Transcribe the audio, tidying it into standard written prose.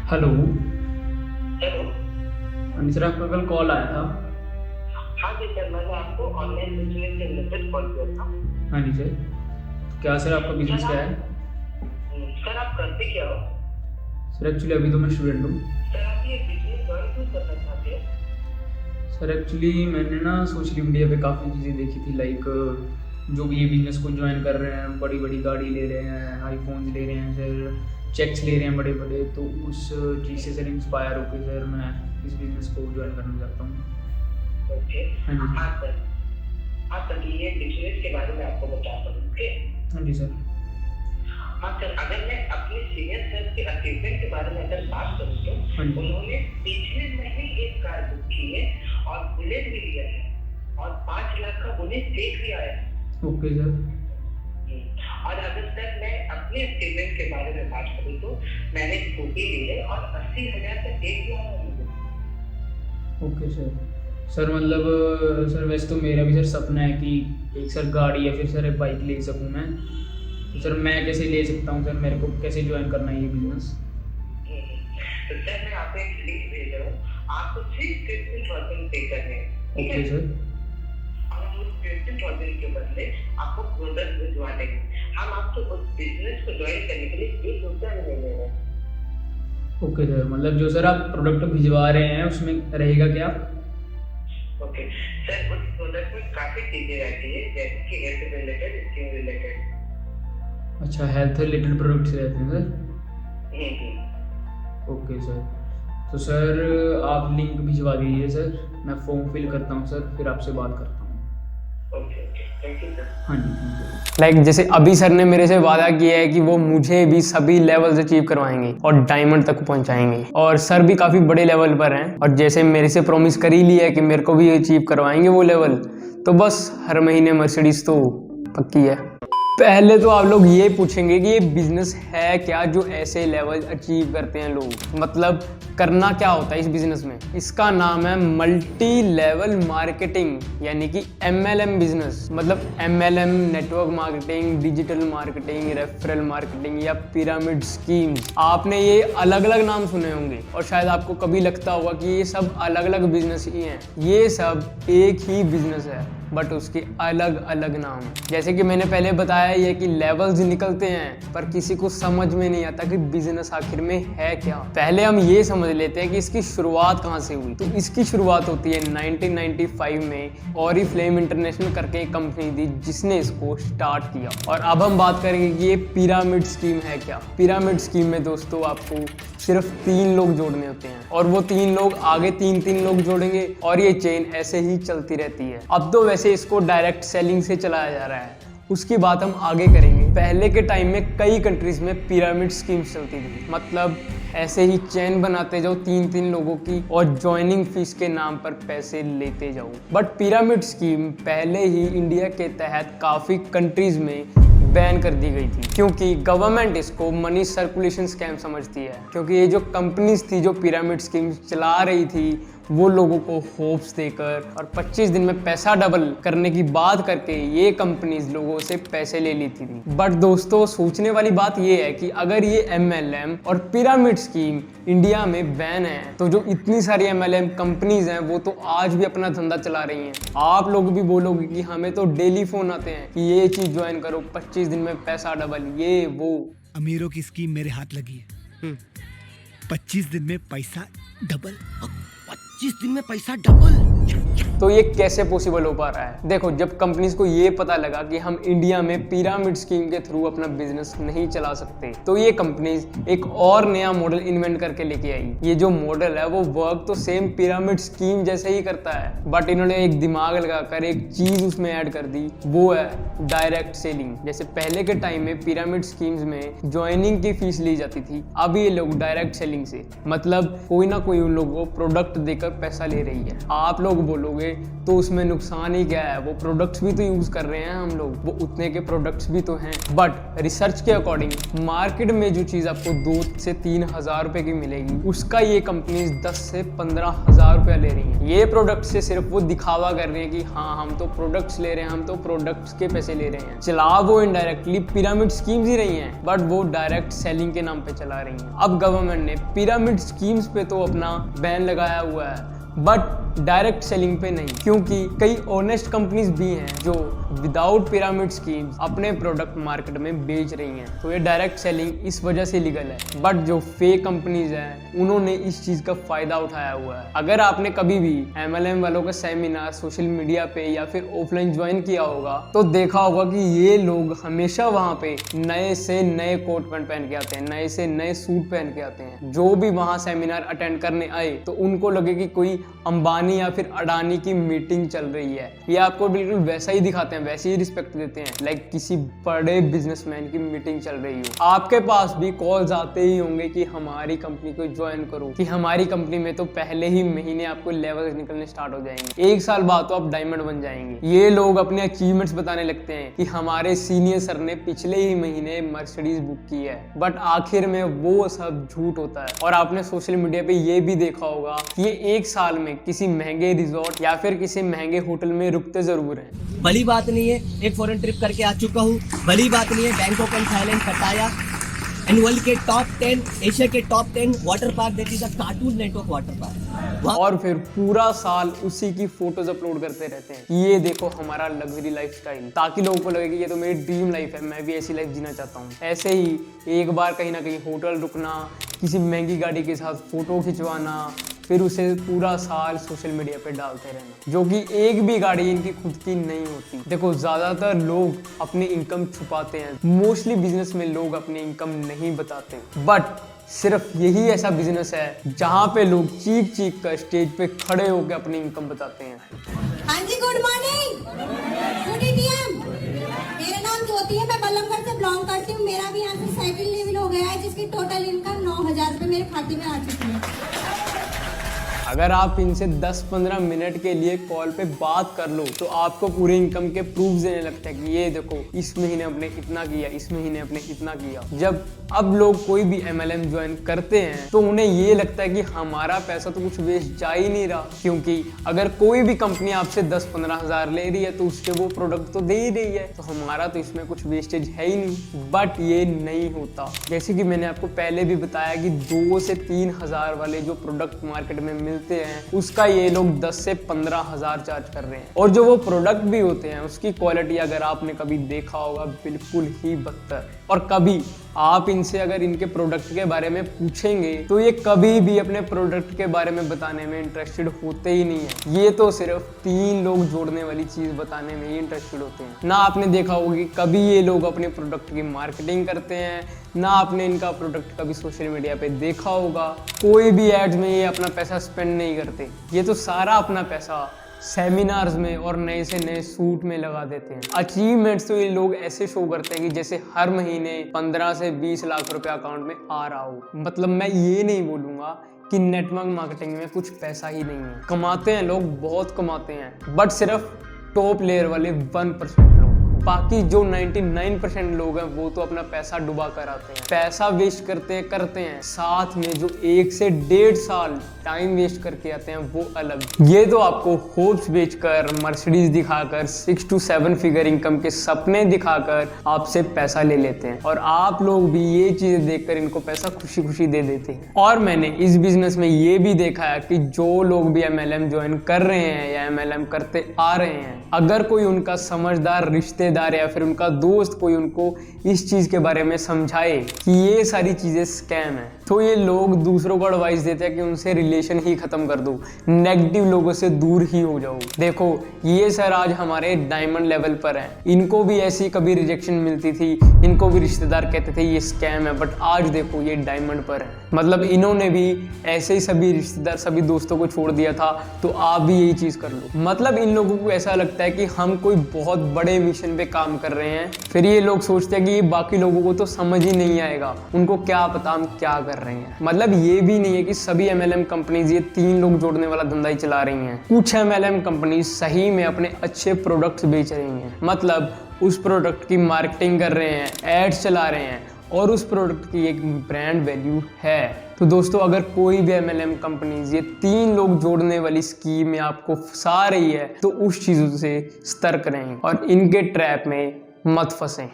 Hello. Hello. हाँ जी sir, आपका कल कॉल आया था। हाँ जी सर, मैंने आपको ऑनलाइन बिजनेस से रिलेटेड कॉल किया था। हाँ जी सर, क्या सर आपका बिजनेस सर क्या आप है? सर आप करते क्या हो? सर एक्चुअली अभी तो मैं स्टूडेंट हूँ। सर आप ये बिजनेस ज्वाइन क्यों करना चाहते हो? सर एक्चुअली मैंने ना सोशल मीडिया पे काफ़ी चीज़ें देखी थी, लाइक जो भी ये बिज़नेस को ज्वाइन कर रहे हैं, बड़ी बड़ी गाड़ी ले रहे हैं, आईफोन ले रहे हैं सर, चेक्स ले रहे हैं बड़े बड़े, तो उस चीज़ से सर इंस्पायर होकर सर मैं इस बिज़नेस को ज्वाइन करना चाहता हूँ। ओके। हाँ जी हाँ सर। हाँ सर, ये बिजनेस के बारे में आपको बताता हूँ। ओके। हाँ जी सर। हाँ सर, अगर मैं अपने सीनियर सर के अचीवमेंट के बारे में अगर बात करूँ तो हाँ जी। उन्होंने पिछले महीने एक कार बुक की है और बुलेट भी लिया है और 5 लाख का बुलेट चेक भी आया है। Okay sir. और अगर सर मैं अपने अचीवमेंट के बारे में बात करूँ तो मैंने स्कूटी ली है और 80,000 का चेक भी आया है मुझे। Okay sir. सर मतलब सर वैसे तो मेरा भी सर सपना है कि एक सर गाड़ी या फिर सर एक बाइक ले सकूं मैं, तो सर मैं कैसे ले सकता हूं सर, मेरे को कैसे ज्वाइन करना है ये बिजनेस? तो सर मैं आपको एक लिंक भेज रहा हूँ, आपको सिर्फ 15,000 पे करने हैं, ठीक ओके है? सर। और हम उस 15,000 के बदले आपको प्रोडक्ट भिजवा देंगे। हम आपको उस बिजनेस को ज्वाइन करने के लिए 1 रुपया भी नहीं लेंगे। ओके सर, मतलब जो सर आप प्रोडक्ट भिजवा रहे हैं उसमें रहेगा क्या? ओके सर, उस प्रोडक्ट में काफी चीजें रहती है, जैसे कि हेल्थ रिलेटेड, स्किन रिलेटेड। अच्छा, हेल्थ रिलेटेड प्रोडक्ट्स रहते हैं सर। हम्म। ओके सर, तो सर आप लिंक भिजवा दीजिए सर, मैं फॉर्म फिल करता हूँ सर, फिर आपसे बात करता हूँ। Okay okay, thank you sir. हाँ जी, थैंक यू। लाइक जैसे अभी सर ने मेरे से वादा किया है कि वो मुझे भी सभी लेवल्स अचीव करवाएंगे और डायमंड तक पहुंचाएंगे, और सर भी काफी बड़े लेवल पर हैं, और जैसे मेरे से प्रॉमिस कर ही लिया है कि मेरे को भी अचीव करवाएंगे वो लेवल, तो बस हर महीने मर्सिडीज तो पक्की है। पहले तो आप लोग ये पूछेंगे कि ये बिजनेस है क्या जो ऐसे लेवल अचीव करते हैं लोग, मतलब करना क्या होता है इस बिजनेस में? इसका नाम है मल्टी लेवल मार्केटिंग, यानी कि MLM बिजनेस। मतलब MLM network marketing, digital marketing, referral marketing या पिरामिड स्कीम। आपने ये अलग अलग नाम सुने होंगे और शायद आपको कभी लगता होगा कि ये सब अलग अलग बिजनेस ही हैं। ये सब एक ही बिजनेस है, बट उसके अलग अलग नाम हैं। जैसे कि मैंने पहले बताया ये कि लेवल्स निकलते हैं, पर किसी को समझ में नहीं आता कि बिजनेस आखिर में है क्या। पहले हम ये समझ लेते हैं कि इसकी शुरुआत कहाँ से हुई। तो इसकी शुरुआत होती है 1995 में। ऑरिफ्लेम इंटरनेशनल करके एक कंपनी थी जिसने इसको स्टार्ट किया। और अब हम बात करेंगे कि ये पिरामिड स्कीम है क्या। पिरामिड स्कीम में दोस्तों आपको सिर्फ 3 लोग जोड़ने होते हैं, और वो 3 लोग आगे 3 लोग जोड़ेंगे, और ये चेन ऐसे ही चलती रहती है। अब तो वैसे इसको डायरेक्ट सेलिंग से चलाया जा रहा है, उसकी बात हम आगे करेंगे। पहले के टाइम में कई कंट्रीज में पिरामिड स्कीम्स चलती थी, मतलब ऐसे ही चेन बनाते जाओ 3 लोगों की और ज्वाइनिंग फीस के नाम पर पैसे लेते जाओ। बट पिरामिड स्कीम पहले ही इंडिया के तहत काफी कंट्रीज में बैन कर दी गई थी, क्योंकि गवर्नमेंट इसको मनी सर्कुलेशन स्कैम समझती है। क्योंकि ये जो कंपनीज थी जो पिरामिड स्कीम चला रही थी, वो लोगों को होप्स देकर और 25 दिन में पैसा डबल करने की बात करके ये कंपनीज लोगों से पैसे ले लेती थी। बट दोस्तों, सोचने वाली बात ये है कि अगर ये MLM और पिरामिड स्कीम इंडिया में बैन है, तो जो इतनी सारी MLM कंपनीज हैं वो तो आज भी अपना धंधा चला रही हैं। आप लोग भी बोलोगे कि हमें तो डेली फोन आते हैं कि ये चीज ज्वाइन करो, 25 दिन में पैसा डबल, ये वो। अमीरों की स्कीम मेरे हाथ लगी है। 25 दिन में पैसा डबल। 25 दिन में पैसा डबल। तो ये कैसे पॉसिबल हो पा रहा है? देखो, जब कंपनीज को ये पता लगा कि हम इंडिया में पिरामिड स्कीम के थ्रू अपना बिजनेस नहीं चला सकते, तो ये कंपनीज एक और नया मॉडल इन्वेंट करके लेके आई। ये जो मॉडल है वो वर्क तो सेम पिरामिड स्कीम जैसे ही करता है, बट इन्होंने एक दिमाग लगाकर एक चीज उसमें ऐड कर दी, वो है डायरेक्ट सेलिंग। जैसे पहले के टाइम में पिरामिड स्कीम्स में ज्वाइनिंग की फीस ली जाती थी, अब ये लोग डायरेक्ट सेलिंग से, मतलब कोई ना कोई उन लोगों को प्रोडक्ट देकर पैसा ले रही है। आप लोग लोग बोलोगे तो उसमें नुकसान ही क्या है, वो प्रोडक्ट्स भी तो यूज कर रहे हैं हम लोग, वो उतने के प्रोडक्ट्स भी तो हैं। बट रिसर्च के अकॉर्डिंग मार्केट में जो चीज आपको 2 से 3 हजार रुपए की मिलेगी, उसका ये कंपनीज 10 से 15 हजार रुपया ले रही हैं। ये प्रोडक्ट से सिर्फ वो दिखावा कर रहे हैं कि हाँ हम तो प्रोडक्ट्स ले रहे हैं, हम तो प्रोडक्ट्स के पैसे ले रहे हैं। चला वो इनडायरेक्टली पिरामिड स्कीम्स ही रही हैं, बट वो डायरेक्ट सेलिंग के नाम पे चला रही हैं। अब गवर्नमेंट ने पिरामिड स्कीम्स पे तो अपना बैन लगाया हुआ है, बट डायरेक्ट सेलिंग पे नहीं, क्योंकि कई ऑनेस्ट कंपनीज भी हैं जो विदाउट पिरामिड स्कीम्स अपने प्रोडक्ट मार्केट में बेच रही हैं। तो ये डायरेक्ट सेलिंग इस वजह से लीगल है, बट जो फेक कंपनीज हैं उन्होंने इस चीज का फायदा उठाया हुआ है। अगर आपने कभी भी MLM वालों का सेमिनार सोशल मीडिया पे या फिर ऑफलाइन ज्वाइन किया होगा तो देखा होगा कि ये लोग हमेशा वहाँ पे नए से नए कोट पैंट पहन के आते हैं, नए से नए सूट पहन के आते हैं। जो भी वहाँ सेमिनार अटेंड करने आए तो उनको लगे कि कोई अंबानी या फिर अडानी की मीटिंग चल रही है। ये आपको बिल्कुल वैसा ही दिखाते हैं, वैसे ही रिस्पेक्ट देते हैं, लाइक किसी बड़े बिजनेसमैन की मीटिंग चल रही हो। आपके पास भी कॉल्स आते ही होंगे कि हमारी कंपनी को ज्वाइन करो, कि हमारी कंपनी में तो पहले ही महीने आपको लेवल्स निकलने स्टार्ट हो जाएंगे, 1 साल बाद तो आप डायमंड बन जाएंगे। ये लोग अपने अचीवमेंट्स बताने लगते हैं कि हमारे सीनियर सर ने पिछले ही महीने मर्सिडीज बुक की है, बट आखिर में वो सब झूठ होता है। और आपने सोशल मीडिया पे ये भी देखा होगा कि ये 1 साल में किसी महंगे रिजॉर्ट या फिर किसी महंगे होटल में रुकते जरूर हैं। बड़ी बात नहीं है, एक फॉरेन ट्रिप करके आ चुका हूँ। बड़ी बात नहीं है, बैंकॉक एंड थाईलैंड, पटाया एंड वर्ल्ड के टॉप 10, एशिया के top 10 water park, that is a cartoon network water park. और फिर पूरा साल उसी की फोटोज अपलोड करते रहते हैं, ये देखो हमारा लग्जरी लाइफस्टाइल, ताकि लोगों को लगे कि ये तो मेरी ड्रीम लाइफ है, मैं भी ऐसी लाइफ जीना चाहता हूँ। ऐसे ही एक बार कहीं ना कहीं होटल रुकना, किसी महंगी गाड़ी के साथ फोटो खिंचवाना, फिर उसे पूरा साल सोशल मीडिया पे डालते रहना, जो कि एक भी गाड़ी इनकी खुद की नहीं होती। देखो ज्यादातर लोग अपनी इनकम छुपाते हैं, मोस्टली बिजनेस में लोग अपनी इनकम नहीं बताते, बट सिर्फ यही ऐसा बिजनेस है जहाँ पे लोग चीख चीख कर स्टेज पे खड़े होकर अपनी इनकम बताते हैं। हाँ जी, गुड मॉर्निंग, गुड ईटीएम। मेरा नाम ज्योति है, मैं बल्लभगढ़ से बिलोंग करती हूँ। मेरा भी यहाँ से सेकंड लेवल हो गया है, जिसकी टोटल इनकम 9,000 रुपये मेरे खाते में आ चुकी है। अगर आप इनसे 10-15 मिनट के लिए कॉल पे बात कर लो तो आपको पूरे इनकम के प्रूफ देने लगते हैं कि ये देखो इस महीने अपने इतना किया, इस महीने अपने इतना किया। जब अब लोग कोई भी MLM ज्वाइन करते हैं तो उन्हें ये लगता है कि हमारा पैसा तो कुछ वेस्ट जा ही नहीं रहा, क्योंकि अगर कोई भी कंपनी आपसे 10-15 हज़ार ले रही है तो उसके वो प्रोडक्ट तो दे ही रही है, तो हमारा तो इसमें कुछ वेस्टेज है ही नहीं। बट ये नहीं होता। जैसे कि मैंने आपको पहले भी बताया कि 2 से 3 हज़ार वाले जो प्रोडक्ट मार्केट में मिलते हैं उसका ये लोग 10 से 15 हज़ार चार्ज कर रहे हैं, और जो वो प्रोडक्ट भी होते हैं उसकी क्वालिटी अगर आपने कभी देखा होगा बिल्कुल ही बदतर। और कभी आप इनसे अगर इनके प्रोडक्ट के बारे में पूछेंगे तो ये कभी भी अपने प्रोडक्ट के बारे में बताने में इंटरेस्टेड होते ही नहीं है। ये तो सिर्फ 3 लोग जोड़ने वाली चीज बताने में ही इंटरेस्टेड होते हैं। ना आपने देखा होगा कि कभी ये लोग अपने प्रोडक्ट की मार्केटिंग करते हैं, ना आपने इनका प्रोडक्ट कभी सोशल मीडिया पे देखा होगा। कोई भी एड्स में ये अपना पैसा स्पेंड नहीं करते, ये तो सारा अपना पैसा सेमिनार्स में और नए से नए सूट में लगा देते हैं। अचीवमेंट्स तो ये लोग ऐसे शो करते हैं कि जैसे हर महीने 15 से 20 लाख रुपए अकाउंट में आ रहा हो। मतलब मैं ये नहीं बोलूंगा कि नेटवर्क मार्केटिंग में कुछ पैसा ही नहीं है, कमाते हैं लोग, बहुत कमाते हैं, बट सिर्फ टॉप लेयर वाले 1% लोग। बाकी जो 99% लोग हैं वो तो अपना पैसा डुबा कर आते हैं, पैसा वेस्ट करते हैं, साथ में जो 1 से 1.5 साल टाइम वेस्ट करके आते हैं वो अलग। ये तो आपको होप्स बेचकर, मर्सिडीज दिखाकर, 6 to 7 फिगर इनकम के सपने दिखाकर आपसे पैसा ले लेते हैं, और आप लोग भी ये चीजें देखकर इनको पैसा खुशी खुशी दे देते हैं। और मैंने इस बिजनेस में ये भी देखा है कि जो लोग भी MLM ज्वाइन कर रहे हैं या MLM करते आ रहे हैं, अगर कोई उनका समझदार रिश्तेदार या फिर उनका दोस्त कोई उनको इस चीज के बारे में समझाए कि ये सारी चीजें स्कैम है, तो ये लोग दूसरों को एडवाइस देते हैं कि उनसे रिलेशन ही खत्म कर दो, नेगेटिव लोगों से दूर ही हो जाओ। देखो ये सर आज हमारे डायमंड लेवल पर हैं, इनको भी ऐसी कभी रिजेक्शन मिलती थी, इनको भी रिश्तेदार कहते थे ये स्कैम है, बट आज देखो ये डायमंड पर है। मतलब इन्होंने भी ऐसे ही सभी रिश्तेदार, सभी दोस्तों को छोड़ दिया था, तो आप भी यही चीज कर लो। मतलब इन लोगों को ऐसा लगता है कि हम कोई बहुत बड़े मिशन पे काम कर रहे हैं, फिर ये लोग सोचते हैं कि ये बाकी लोगों को तो समझ ही नहीं आएगा, उनको क्या पता हम क्या कर कर रही हैं। मतलब ये भी नहीं है कि सभी MLM कंपनीज ये 3 लोग जोड़ने वाला धंधा ही चला रही हैं। कुछ MLM कंपनी सही में अपने अच्छे प्रोडक्ट्स बेच रही हैं, मतलब उस प्रोडक्ट की मार्केटिंग कर रहे हैं, एड्स चला रहे हैं और उस प्रोडक्ट की एक ब्रांड वैल्यू है। तो दोस्तों, अगर कोई भी MLM कंपनीज ये 3 लोग जोड़ने वाली स्कीम में आपको फंसा रही है तो उस चीज़ों से सतर्क रहें और इनके ट्रैप में मत फंसें।